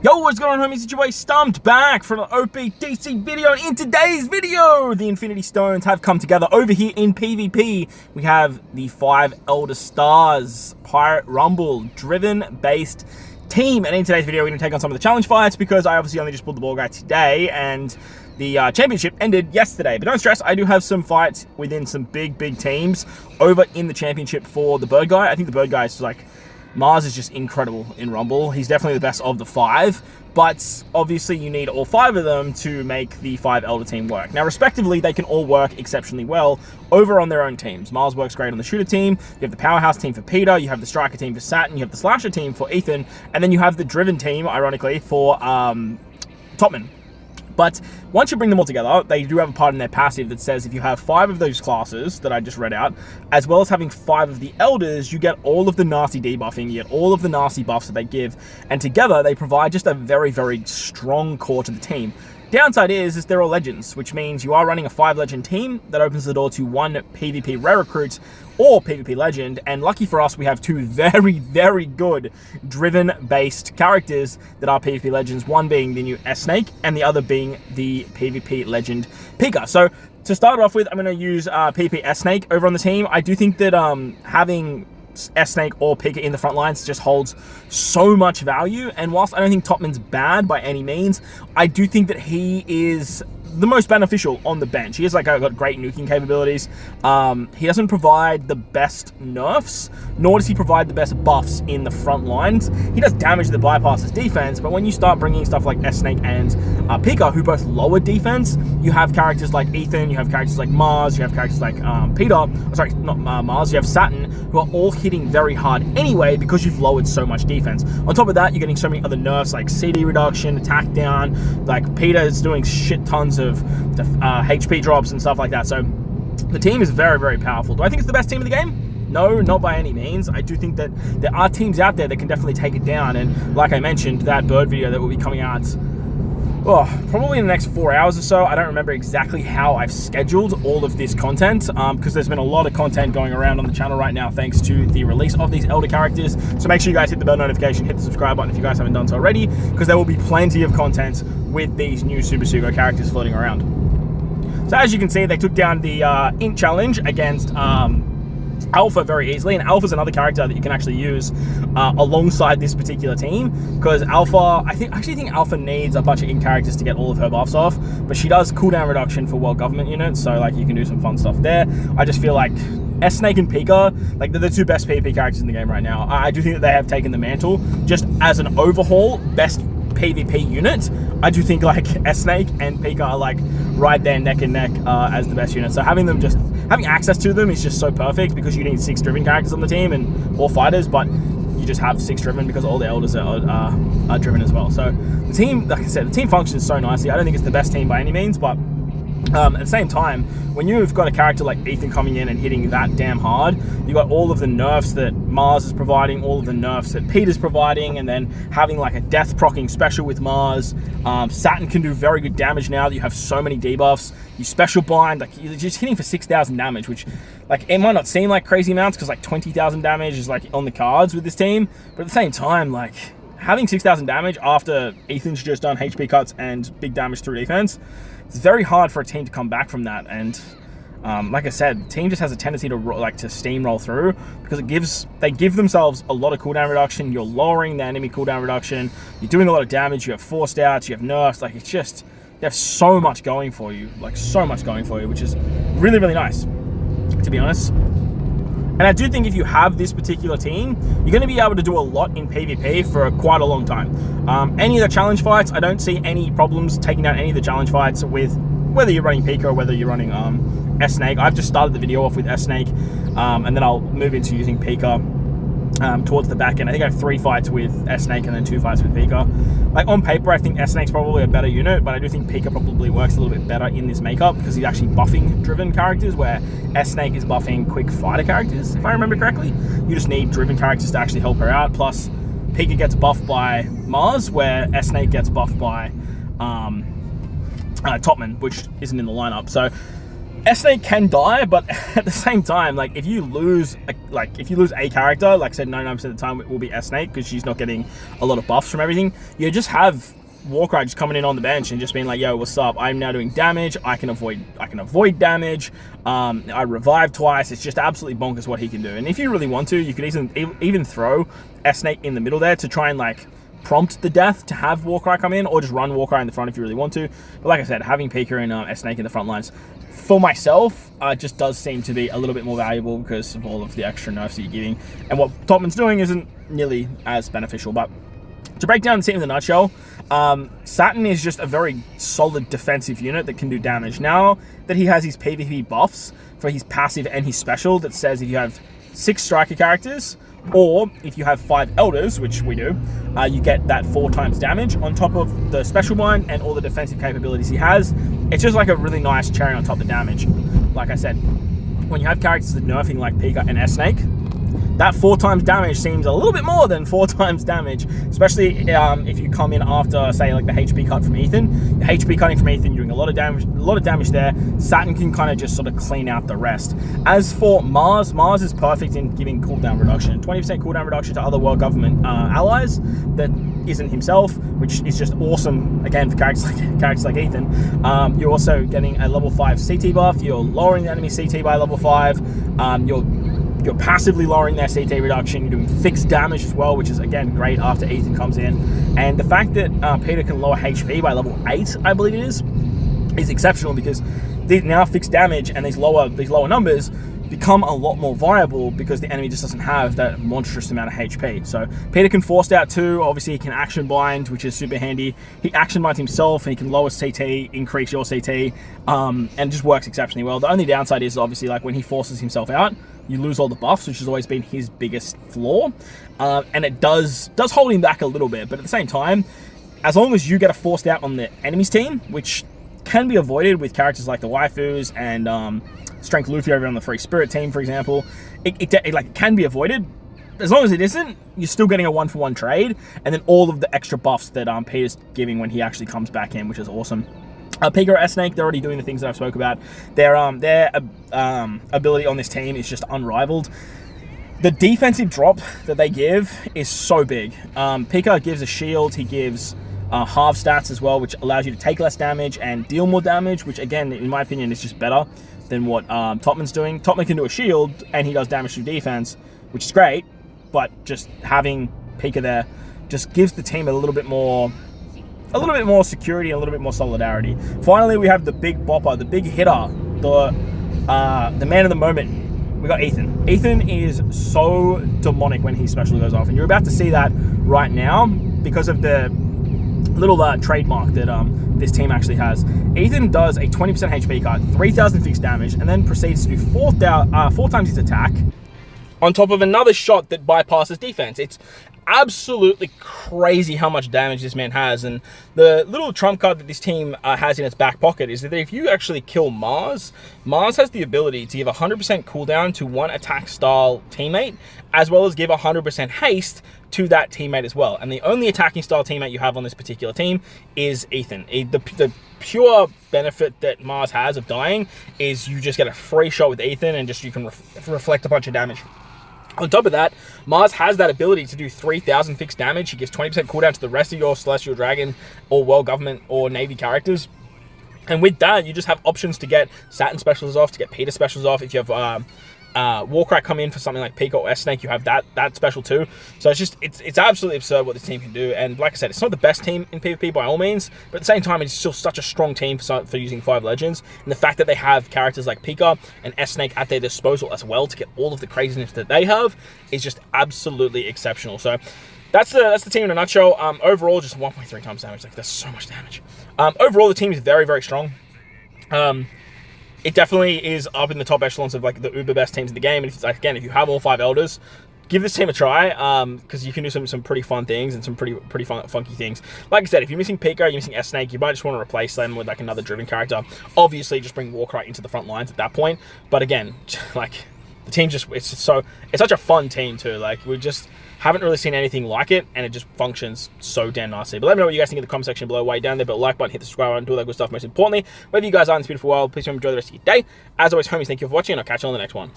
Yo, what's going on, homies? Shichibokai stumped back from an OPTC video. In today's video, the Infinity Stones have come together over here in PvP. We have the 5 Elder Stars Pirate Rumble driven-based team. And in today's video, we're going to take on some of the challenge fights because I obviously only just pulled the ball guy today and the championship ended yesterday. But don't stress, I do have some fights within some big teams over in the championship for the bird guy. I think the bird guy is like... Mars is just incredible in Rumble. He's definitely the best of the 5, but obviously you need all 5 of them to make the 5 Elder team work. Now, respectively, they can all work exceptionally well over on their own teams. Mars works great on the shooter team, you have the powerhouse team for Peter, you have the striker team for Saturn, you have the slasher team for Ethan, and then you have the driven team, ironically, for Topman. But once you bring them all together, they do have a part in their passive that says if you have 5 of those classes that I just read out, as well as having 5 of the elders, you get all of the nasty debuffing, you get all of the nasty buffs that they give, and together they provide just a very strong core to the team. Downside is they're all legends, which means you are running a 5 legend team that opens the door to 1 PvP rare recruit or PvP legend, and lucky for us, we have 2 very good driven based characters that are PvP legends, one being the new S-Snake and the other being the PvP legend Pikqchu. So to start off with, I'm going to use PvP S-Snake over on the team. I do think that having S-Snake or Pikqchu in the front lines just holds so much value, and whilst I don't think Topman's bad by any means, I do think that he is the most beneficial on the bench. He has got great nuking capabilities. He doesn't provide the best nerfs, nor does he provide the best buffs in the front lines. He does damage that bypasses defense, but when you start bringing stuff like S-Snake and Pikqchu, who both lower defense, you have characters like Ethan, you have characters like Mars, you have characters like Peter, sorry, not Mars, you have Saturn, who are all hitting very hard anyway because you've lowered so much defense. On top of that, you're getting so many other nerfs like CD reduction, attack down, like Peter is doing shit tons of HP drops and stuff like that. So the team is very powerful. Do I think it's the best team in the game? No, not by any means. I do think that there are teams out there that can definitely take it down, and like I mentioned, that bird video that will be coming out probably in the next 4 hours or so. I don't remember exactly how I've scheduled all of this content because there's been a lot of content going around on the channel right now thanks to the release of these Elder characters. So make sure you guys hit the bell notification, hit the subscribe button if you guys haven't done so already, because there will be plenty of content with these new Super Sugo characters floating around. So as you can see, they took down the Int Challenge against Alpha very easily, and Alpha's another character that you can actually use alongside this particular team, because Alpha, I actually think Alpha needs a bunch of Int characters to get all of her buffs off, but she does cooldown reduction for world government units, so like you can do some fun stuff there. I just feel like S-Snake and Pikqchu, like they're the 2 best PvP characters in the game right now. I do think that they have taken the mantle just as an overhaul best PvP unit. I do think like S-Snake and Pikqchu are like right there neck and neck as the best unit. So having access to them is just so perfect, because you need 6 driven characters on the team and all fighters, but you just have 6 driven because all the elders are driven as well. So the team, like I said, the team functions so nicely. I don't think it's the best team by any means, but at the same time, when you've got a character like Ethan coming in and hitting that damn hard, you got all of the nerfs that Mars is providing, all of the nerfs that Peter's providing, and then having like a death proccing special with Mars. Saturn can do very good damage now that you have so many debuffs. You special bind, like you're just hitting for 6,000 damage, which like it might not seem like crazy amounts because like 20,000 damage is like on the cards with this team, but at the same time, like having 6,000 damage after Ethan's just done HP cuts and big damage through defense, it's very hard for a team to come back from that. And like I said, the team just has a tendency to steamroll through because they give themselves a lot of cooldown reduction. You're lowering the enemy cooldown reduction. You're doing a lot of damage. You have forced outs. You have nerfs. Like it's just, you have so much going for you, which is really nice, to be honest. And I do think if you have this particular team, you're going to be able to do a lot in PvP for quite a long time. Any of the challenge fights, I don't see any problems taking down any of the challenge fights with whether you're running Pikqchu or whether you're running S-Snake. I've just started the video off with S-Snake, and then I'll move into using Pikqchu towards the back end. I think I have 3 fights with S-Snake and then 2 fights with Pikqchu. Like on paper, I think S-Snake's probably a better unit, but I do think Pikqchu probably works a little bit better in this makeup because he's actually buffing driven characters, where S-Snake is buffing quick fighter characters, if I remember correctly. You just need driven characters to actually help her out. Plus, Pikqchu gets buffed by Mars, where S-Snake gets buffed by Topman, which isn't in the lineup. So S-Snake can die, but at the same time, like if you lose a character, like I said, 99% of the time it will be S-Snake because she's not getting a lot of buffs from everything. You just have Warcry just coming in on the bench and just being like, yo, what's up? I'm now doing damage. I can avoid damage. I revive twice. It's just absolutely bonkers what he can do. And if you really want to, you could even throw S-Snake in the middle there to try and like prompt the death to have Warcry come in, or just run Warcry in the front if you really want to. But like I said, having Pikqchu and S-Snake in the front lines for myself just does seem to be a little bit more valuable because of all of the extra nerfs that you're getting, and what Topman's doing isn't nearly as beneficial. But to break down the team in a nutshell, Saturn is just a very solid defensive unit that can do damage. Now that he has his PvP buffs for his passive and his special that says if you have 6 striker characters, or if you have 5 elders, which we do, you get that 4 times damage on top of the special one and all the defensive capabilities he has. It's just like a really nice cherry on top of the damage. Like I said, when you have characters that nerfing like Pikqchu and S-Snake, that 4 times damage seems a little bit more than 4 times damage, especially if you come in after, say, like the HP cut from Ethan. HP cutting from Ethan, you're doing a lot of damage there. Saturn can kind of just sort of clean out the rest. As for Mars is perfect in giving cooldown reduction. 20% cooldown reduction to other world government allies that isn't himself, which is just awesome, again, for characters like Ethan. You're also getting a level 5 CT buff. You're lowering the enemy CT by level 5. You're passively lowering their CT reduction. You're doing fixed damage as well, which is, again, great after Ethan comes in. And the fact that Peter can lower HP by level 8, I believe it is exceptional, because now fixed damage and these lower numbers become a lot more viable because the enemy just doesn't have that monstrous amount of HP. So Peter can force out too. Obviously, he can action bind, which is super handy. He action binds himself, and he can lower CT, increase your CT, and it just works exceptionally well. The only downside is obviously like when he forces himself out, you lose all the buffs, which has always been his biggest flaw, and it does hold him back a little bit. But at the same time, as long as you get a forced out on the enemy's team, which can be avoided with characters like the waifus and Strength Luffy over on the Free Spirit team, for example, it can be avoided. As long as it isn't, you're still getting a 1-for-1 trade, and then all of the extra buffs that Peter's giving when he actually comes back in, which is awesome. Pikqchu or S-Snake, they're already doing the things that I've spoke about. Their ability on this team is just unrivaled. The defensive drop that they give is so big. Pikqchu gives a shield, he gives half stats as well, which allows you to take less damage and deal more damage, which again, in my opinion, is just better than what Topman's doing. Topman can do a shield, and he does damage through defense, which is great, but just having Pikqchu there just gives the team a little bit more security and a little bit more solidarity. Finally, we have the big bopper, the big hitter, the man of the moment. We got Ethan. Ethan is so demonic when his special goes off, and you're about to see that right now because of the little trademark that this team actually has. Ethan does a 20% HP cut, 3,000 fixed damage, and then proceeds to do 4 times his attack on top of another shot that bypasses defense. It's absolutely crazy how much damage this man has, and the little trump card that this team has in its back pocket is that if you actually kill Mars has the ability to give 100% cooldown to one attack style teammate, as well as give 100% haste to that teammate as well. And the only attacking style teammate you have on this particular team is Ethan. The pure benefit that Mars has of dying is you just get a free shot with Ethan, and just you can reflect a bunch of damage. On top of that, Mars has that ability to do 3,000 fixed damage. He gives 20% cooldown to the rest of your Celestial Dragon or World Government or Navy characters. And with that, you just have options to get Saturn specials off, to get Peter specials off. If you have Warcry come in for something like Pikqchu or S-Snake, you have that special too. So it's absolutely absurd what this team can do. And like I said, it's not the best team in PvP by all means, but at the same time, it's still such a strong team for using 5 legends. And the fact that they have characters like Pikqchu and S-Snake at their disposal as well to get all of the craziness that they have is just absolutely exceptional. So that's the team in a nutshell. Overall, just 1.3 times damage. Like, that's so much damage. Overall, the team is very, very strong. It definitely is up in the top echelons of like the uber best teams in the game. And if you have all 5 elders, give this team a try, because you can do some pretty fun things and some pretty fun, funky things. Like I said, if you're missing Pikqchu, you're missing S-Snake, you might just want to replace them with like another driven character. Obviously, just bring Warcry into the front lines at that point. But again, like the team just, it's such a fun team too. Like, we just haven't really seen anything like it, and it just functions so damn nicely. But let me know what you guys think in the comment section below, way down there. But like button, hit the subscribe button, do all that good stuff. Most importantly, wherever you guys are in this beautiful world, please remember to enjoy the rest of your day. As always, homies, thank you for watching, and I'll catch you on the next one.